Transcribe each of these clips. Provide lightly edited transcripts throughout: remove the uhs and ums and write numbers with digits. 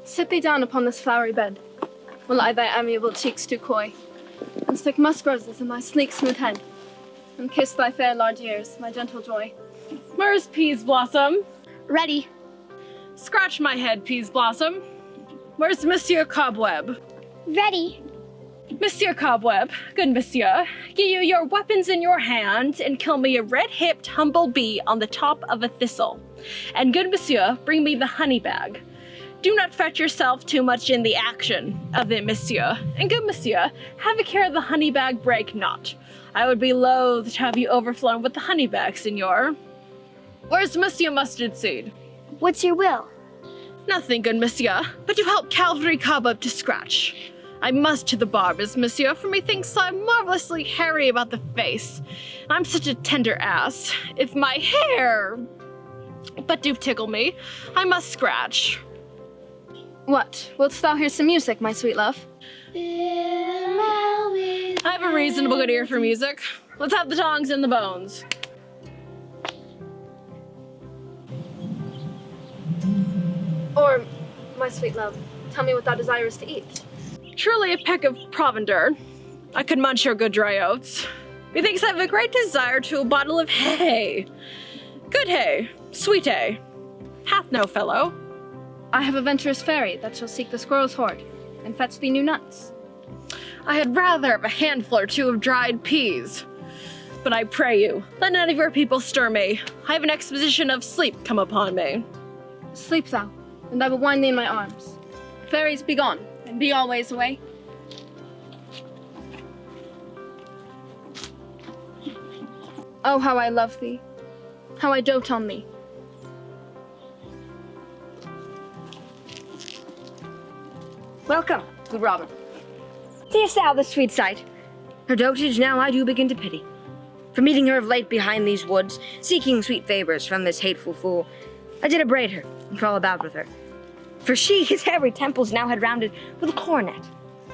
Sit thee down upon this flowery bed, while I thy amiable cheeks do coy, and stick musk roses in thy sleek smooth head, and kiss thy fair large ears, my gentle joy. Where's Peas Blossom? Ready. Scratch my head, Peas Blossom. Where's Monsieur Cobweb? Ready. Monsieur Cobweb, good monsieur, give you your weapons in your hand and kill me a red-hipped humble bee on the top of a thistle. And good monsieur, bring me the honey bag. Do not fret yourself too much in the action of it, monsieur. And good monsieur, have a care the honey bag break not. I would be loath to have you overflown with the honey bag, senor. Where's Monsieur Mustard Seed? What's your will? Nothing, good monsieur, but to help Calvary Cobweb to scratch. I must to the barber's, monsieur, for methinks I'm marvelously hairy about the face. I'm such a tender ass. If my hair but do tickle me, I must scratch. What, wilt thou hear some music, my sweet love? I have a reasonable good ear for music. Let's have the tongs and the bones. Or, my sweet love, tell me what thou desirest to eat. Truly a peck of provender. I could munch your good dry oats. Methinks I have a great desire to a bottle of hay. Good hay, sweet hay. Hath no fellow. I have a venturous fairy that shall seek the squirrel's hoard, and fetch thee new nuts. I had rather have a handful or two of dried peas. But I pray you, let none of your people stir me. I have an exposition of sleep come upon me. Sleep thou, and I will wind thee in my arms. Fairies, be gone, and be always away. Oh, how I love thee, how I dote on thee. Welcome, good Robin. Seest thou this sweet sight? Her dotage now I do begin to pity. For meeting her of late behind these woods, seeking sweet favors from this hateful fool, I did upbraid her and crawl about with her. For she his hairy temples now had rounded with a coronet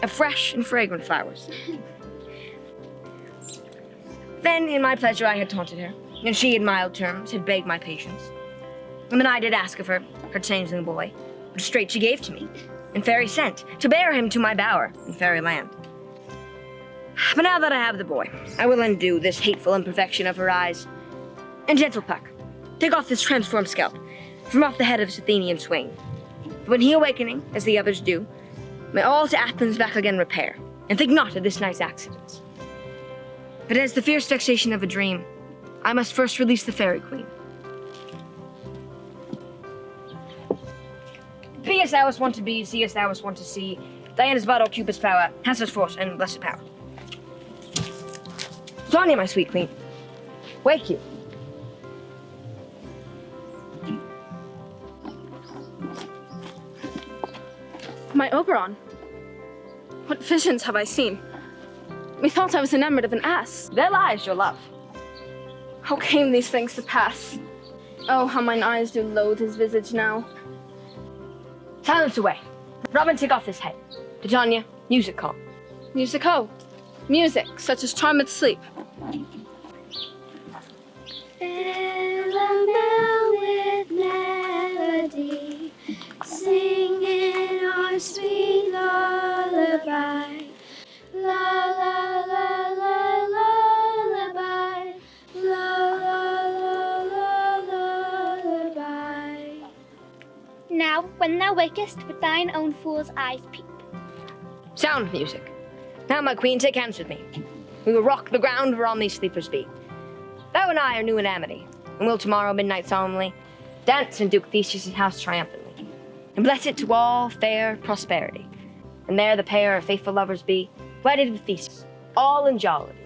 of fresh and fragrant flowers. Then in my pleasure I had taunted her, and she in mild terms had begged my patience. And then I did ask of her changeling boy, but straight she gave to me, and fairy sent to bear him to my bower in fairy land. But now that I have the boy, I will undo this hateful imperfection of her eyes. And gentle Puck, take off this transformed scalp from off the head of this Athenian swain. When he awakening, as the others do, may all to Athens back again repair, and think not of this night's accidents. But as the fierce vexation of a dream, I must first release the fairy queen. Be as thou wast wont to be, see as thou wast wont to see. Diana's bottle, Cupid's power, has such force and blessed power. Sonia, my sweet queen, wake you. My Oberon, what visions have I seen? Methought I was enamored of an ass. There lies your love. How came these things to pass? Oh, how mine eyes do loathe his visage now. Silence away. Robin, take off this head. Titania, music call. Music ho. Music, such as charmeth sleep. Fill a bell with melody, singing our sweet lullaby. La la la la lullaby, la la la la lullaby. Now, when thou wakest, with thine own fool's eyes peep. Sound music. Now, my queen, take hands with me. We will rock the ground whereon these sleepers be. Thou and I are new in amity, and will tomorrow midnight solemnly dance in Duke Theseus' house triumphantly, and bless it to all fair prosperity. And there the pair of faithful lovers be, wedded with Theseus, all in jollity.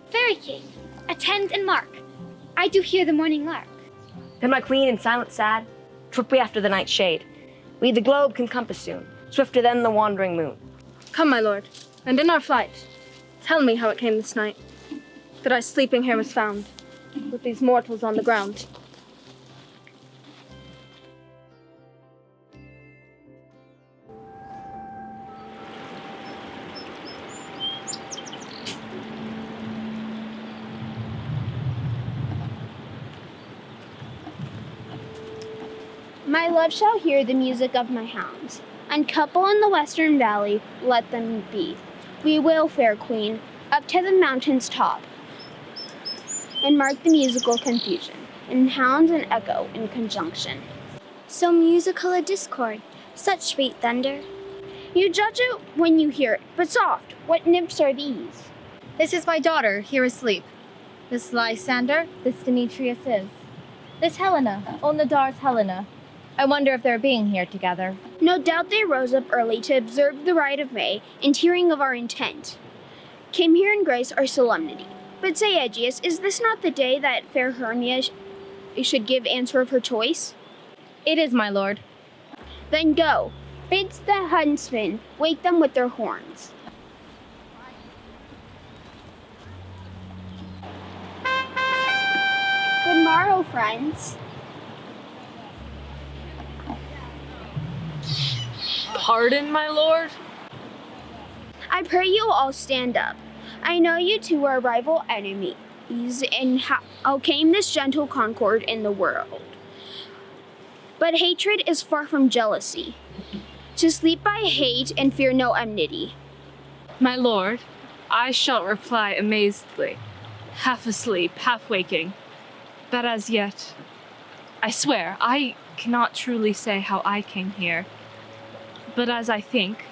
Fairy king, attend and mark. I do hear the morning lark. Then, my queen, in silence sad, trip we after the night's shade. We the globe can compass soon, swifter than the wandering moon. Come, my lord, and in our flight, tell me how it came this night, that I sleeping here was found, with these mortals on the ground. My love shall hear the music of my hounds. Uncouple in the western valley, let them be. We will, fair queen, up to the mountain's top, and mark the musical confusion, in hounds and echo in conjunction. So musical a discord, such sweet thunder. You judge it when you hear it, but soft, what nymphs are these? This is my daughter, here asleep. This Lysander, this Demetrius is. This Helena, Onadar's Helena. I wonder if they're being here together. No doubt they rose up early to observe the rite of May, and hearing of our intent, came here in grace our solemnity. But say, Aegeus, is this not the day that fair Hermia should give answer of her choice? It is, my lord. Then go, bid the huntsmen wake them with their horns. Good morrow, friends. Pardon, my lord? I pray you all stand up. I know you two are rival enemies, and how came this gentle concord in the world? But hatred is far from jealousy. To sleep by hate and fear no enmity. My lord, I shall reply amazedly, half asleep, half waking, that as yet, I swear, I cannot truly say how I came here, but as I think,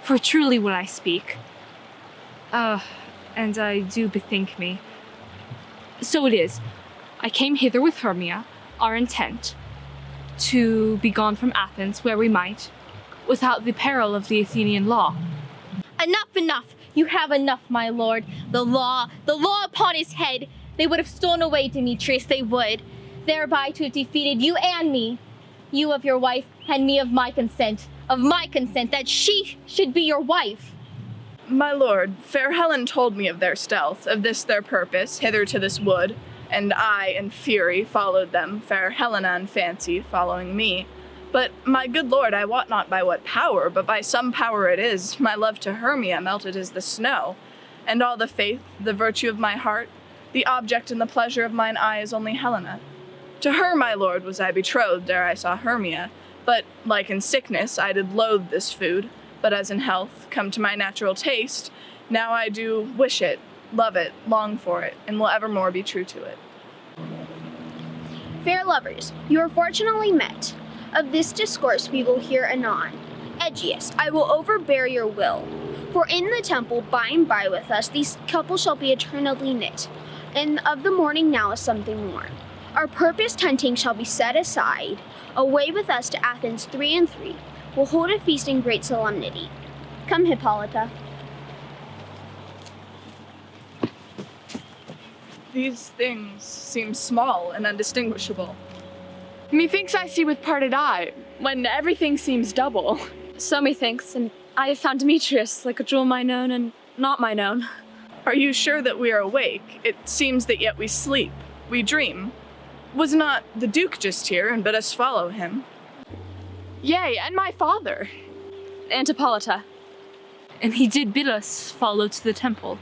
for truly would I speak, and I do bethink me. So it is, I came hither with Hermia, our intent, to be gone from Athens where we might, without the peril of the Athenian law. Enough, enough! You have enough, my lord. The law upon his head. They would have stolen away Demetrius, they would, thereby to have defeated you and me. You of your wife, and me of my consent, that she should be your wife. My lord, fair Helen told me of their stealth, of this their purpose, hither to this wood, and I, in fury, followed them, fair Helena in fancy, following me. But, my good lord, I wot not by what power, but by some power it is, my love to Hermia melted as the snow, and all the faith, the virtue of my heart, the object and the pleasure of mine eye is only Helena. To her, my lord, was I betrothed ere I saw Hermia, but, like in sickness, I did loathe this food, but as in health, come to my natural taste, now I do wish it, love it, long for it, and will evermore be true to it. Fair lovers, you are fortunately met. Of this discourse we will hear anon. Aegeus, I will overbear your will. For in the temple, by and by with us, these couples shall be eternally knit. And of the morning now is something more. Our purposed hunting shall be set aside. Away with us to Athens 3 and 3. We'll hold a feast in great solemnity. Come, Hippolyta. These things seem small and undistinguishable. Methinks I see with parted eye, when everything seems double. So methinks, and I have found Demetrius like a jewel mine own and not mine own. Are you sure that we are awake? It seems that yet we sleep, we dream. Was not the Duke just here and bid us follow him? Yea, and my father. And Hippolyta. And he did bid us follow to the temple.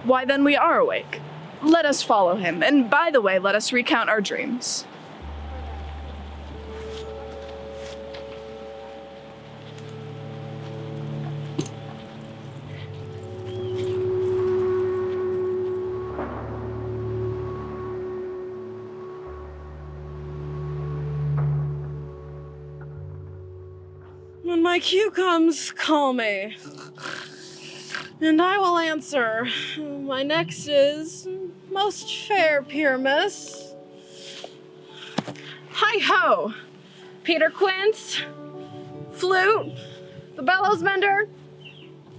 Why then we are awake. Let us follow him, and by the way, let us recount our dreams. When my cue comes, call me. And I will answer. My next is, most fair Pyramus. Hi-ho! Peter Quince, Flute, the Bellows Mender,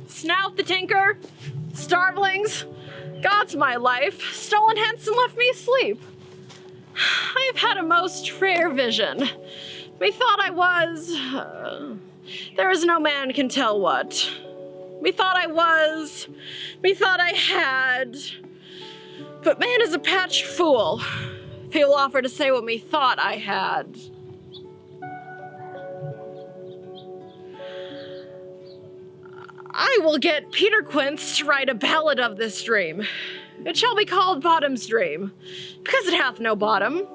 Snout the Tinker, Starvelings, God's my life, stolen hence and left me asleep. I have had a most rare vision. Methought I was... there is no man can tell what. Methought I was, methought I had. But man is a patched fool if he will offer to say what methought I had. I will get Peter Quince to write a ballad of this dream. It shall be called Bottom's Dream, because it hath no bottom.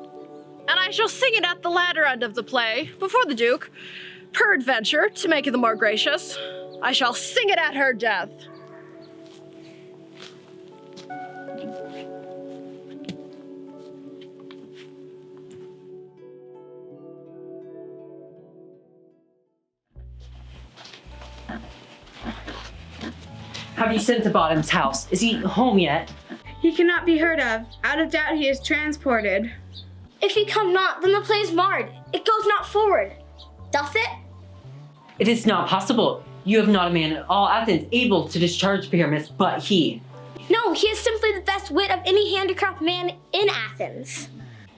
and I shall sing it at the latter end of the play, before the Duke. Peradventure, to make it the more gracious, I shall sing it at her death. Have you sent to Bottom's house? Is he home yet? He cannot be heard of. Out of doubt he is transported. If he come not, then the play is marred. It goes not forward. Doth it? It is not possible. You have not a man in all Athens able to discharge Pyramus but he. No, he is simply the best wit of any handicraft man in Athens.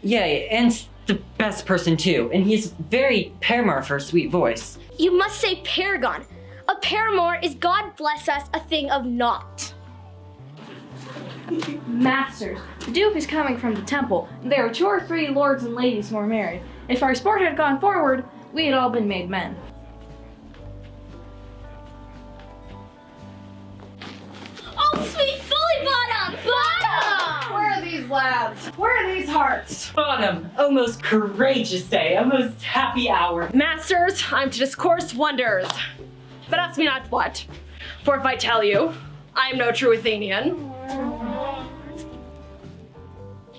Yea, and the best person too, and he's very paramour for a sweet voice. You must say paragon. A paramour is, God bless us, a thing of naught. Masters, the Duke is coming from the temple. There are 2 or 3 lords and ladies who are married. If our sport had gone forward, we had all been made men. Oh, sweet fully bottom! Bottom! Where are these lads? Where are these hearts? Bottom, a most courageous day, a most happy hour. Masters, I'm to discourse wonders. But ask me not what. For if I tell you, I am no true Athenian,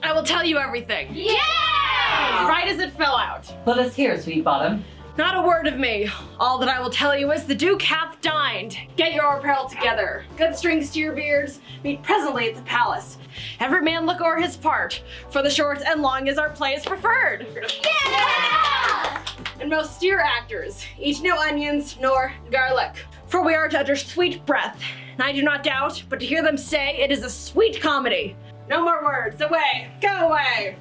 I will tell you everything. Yeah! Right as it fell out. Let us hear, sweet Bottom. Not a word of me. All that I will tell you is the Duke hath dined. Get your apparel together. Good strings to your beards. Meet presently at the palace. Every man look o'er his part, for the short and long as our play is preferred. Yeah! And most dear actors, eat no onions nor garlic, for we are to utter sweet breath. And I do not doubt, but to hear them say it is a sweet comedy. No more words. Away. Go away.